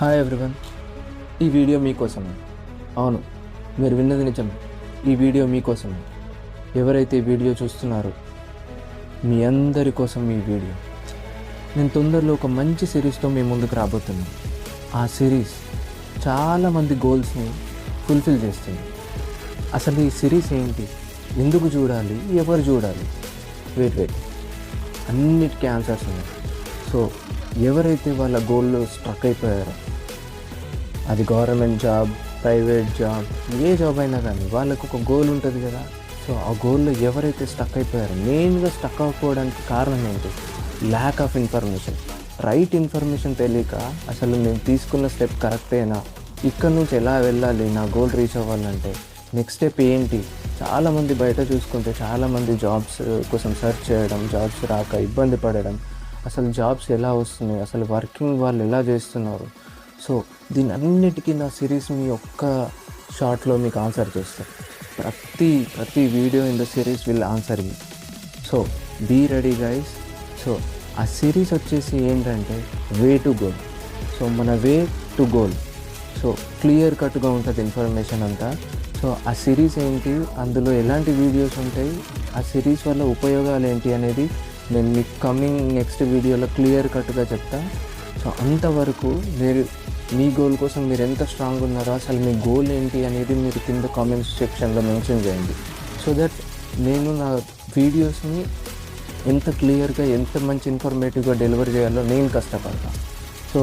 Hi everyone, ఈ video మీకోసమే. అవును, మీరు విన్నది నిజం. ఈ వీడియో మీకోసమే. ఎవరైతే ఈ వీడియో చూస్తున్నారో మీ అందరి కోసం ఈ వీడియో. నేను తొందరలో ఒక మంచి సిరీస్తో మీ ముందుకు రాబోతున్నాను. ఆ సిరీస్ చాలామంది గోల్స్ని ఫుల్ఫిల్ చేస్తుంది. అసలు ఈ సిరీస్ ఏంటి, ఎందుకు చూడాలి, ఎవరు చూడాలి? వెయిట్ అన్నిటికీ ఆన్సర్స్ ఉన్నాయి. సో ఎవరైతే వాళ్ళ గోల్లో స్ట్రక్ అయిపోయారో, అది గవర్నమెంట్ జాబ్, ప్రైవేట్ జాబ్, ఏ జాబ్ అయినా కానీ వాళ్ళకు ఒక గోల్ ఉంటుంది కదా. సో ఆ గోల్లో ఎవరైతే స్టక్ అయిపోయారో, మెయిన్గా స్టక్ అవ్వకపోవడానికి కారణం ఏంటి? Lack of information. Right information తెలియక అసలు నేను తీసుకున్న స్టెప్ కరెక్టేనా, ఇక్కడ నుంచి ఎలా వెళ్ళాలి, నా గోల్ రీచ్ అవ్వాలంటే నెక్స్ట్ స్టెప్ ఏంటి? చాలామంది బయట చూసుకుంటే చాలామంది జాబ్స్ కోసం సెర్చ్ చేయడం, జాబ్స్ రాక ఇబ్బంది పడడం, అసలు జాబ్స్ ఎలా వస్తున్నాయి, అసలు వర్కింగ్ వాళ్ళు ఎలా చేస్తున్నారు. సో దీని అన్నిటికీ నా సిరీస్ మీ ఒక్క షార్ట్లో మీకు ఆన్సర్ చేస్తాను. ప్రతి video in the series will answer you. So be ready guys. So ఆ సిరీస్ వచ్చేసి ఏంటంటే వే టు గోల్. సో మన way to goal. So clear కట్గా ఉంటుంది ఇన్ఫర్మేషన్ అంతా. సో ఆ సిరీస్ ఏంటి, అందులో ఎలాంటి వీడియోస్ ఉంటాయి, ఆ సిరీస్ వల్ల ఉపయోగాలు ఏంటి అనేది నేను మీకు కమింగ్ నెక్స్ట్ వీడియోలో క్లియర్ కట్గా చెప్తా. సో అంతవరకు మీరు మీ గోల్ కోసం మీరు ఎంత స్ట్రాంగ్ ఉన్నారో, అసలు మీ గోల్ ఏంటి అనేది మీరు కింద కామెంట్స్ సెక్షన్లో మెన్షన్ చేయండి. సో దట్ నేను నా వీడియోస్ని ఎంత క్లియర్గా, ఎంత మంచి ఇన్ఫర్మేటివ్గా డెలివర్ చేయాలో నేను కష్టపడతాను. సో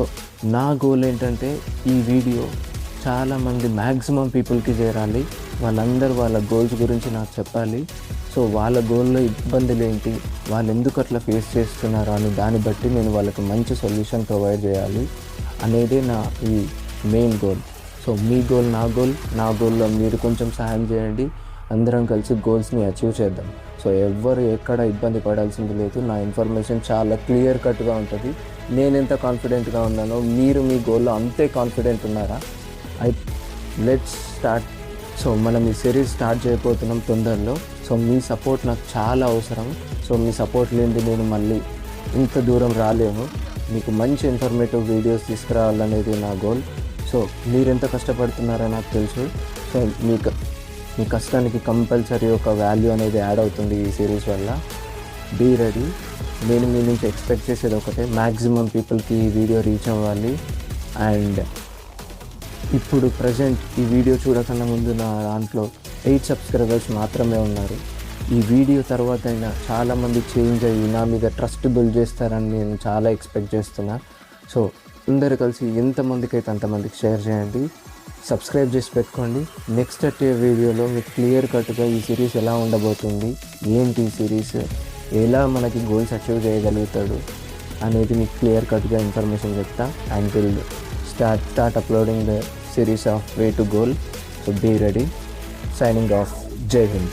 నా గోల్ ఏంటంటే ఈ వీడియో చాలామంది మ్యాక్సిమం పీపుల్కి చేరాలి. వాళ్ళందరూ వాళ్ళ గోల్స్ గురించి నాకు చెప్పాలి. సో వాళ్ళ గోల్లో ఇబ్బందులు ఏంటి, వాళ్ళు ఎందుకు అట్లా ఫేస్ చేస్తున్నారు అని దాన్ని బట్టి నేను వాళ్ళకి మంచి సొల్యూషన్ ప్రొవైడ్ చేయాలి అనేదే నా ఈ మెయిన్ గోల్. సో మీ గోల్ నా గోల్లో మీరు కొంచెం సహాయం చేయండి. అందరం కలిసి గోల్స్ని అచీవ్ చేద్దాం. సో ఎవ్వరు ఎక్కడ ఇబ్బంది పడాల్సింది లేదు. నా ఇన్ఫర్మేషన్ చాలా క్లియర్ కట్గా ఉంటుంది. నేను ఎంత కాన్ఫిడెంట్గా ఉన్నానో మీరు మీ గోల్లో అంతే కాన్ఫిడెంట్ ఉన్నారా? Let's start. సో మనం ఈ సిరీస్ స్టార్ట్ చేయబోతున్నాం తొందరలో. సో మీ సపోర్ట్ నాకు చాలా అవసరం. సో మీ సపోర్ట్ లేనిది నేను మళ్ళీ ఇంత దూరం రాలేను. మీకు మంచి ఇన్ఫర్మేటివ్ వీడియోస్ తీసుకురావాలనేది నా గోల్. సో మీరు ఎంత కష్టపడుతున్నారో నాకు తెలుసు. సో మీ కష్టానికి కంపల్సరీ ఒక వాల్యూ అనేది యాడ్ అవుతుంది ఈ సిరీస్ వల్ల. Be ready. నేను మీ నుంచి ఎక్స్పెక్ట్ చేసేది ఒకటే, మ్యాక్సిమం పీపుల్కి ఈ వీడియో రీచ్ అవ్వాలి. అండ్ ఇప్పుడు ప్రజెంట్ ఈ వీడియో చూడకన్నా ముందు నా దాంట్లో 8 సబ్స్క్రైబర్స్ మాత్రమే ఉన్నారు. ఈ వీడియో తర్వాత అయినా చాలామంది చేంజ్ అయ్యి నా మీద ట్రస్ట్ బిల్డ్ చేస్తారని నేను చాలా ఎక్స్పెక్ట్ చేస్తున్నా. సో అందరు కలిసి ఎంతమందికి అయితే అంతమందికి షేర్ చేయండి, సబ్స్క్రైబ్ చేసి పెట్టుకోండి. నెక్స్ట్ వచ్చే వీడియోలో మీకు క్లియర్ కట్గా ఈ సిరీస్ ఎలా ఉండబోతుంది, ఏంటి ఈ సిరీస్, ఎలా మనకి గోల్స్ అచీవ్ చేయగలుగుతాడు అనేది మీకు క్లియర్ కట్గా ఇన్ఫర్మేషన్ చెప్తా. And will start uploading the series of way to goal. So be ready. Signing off. Jai Hind.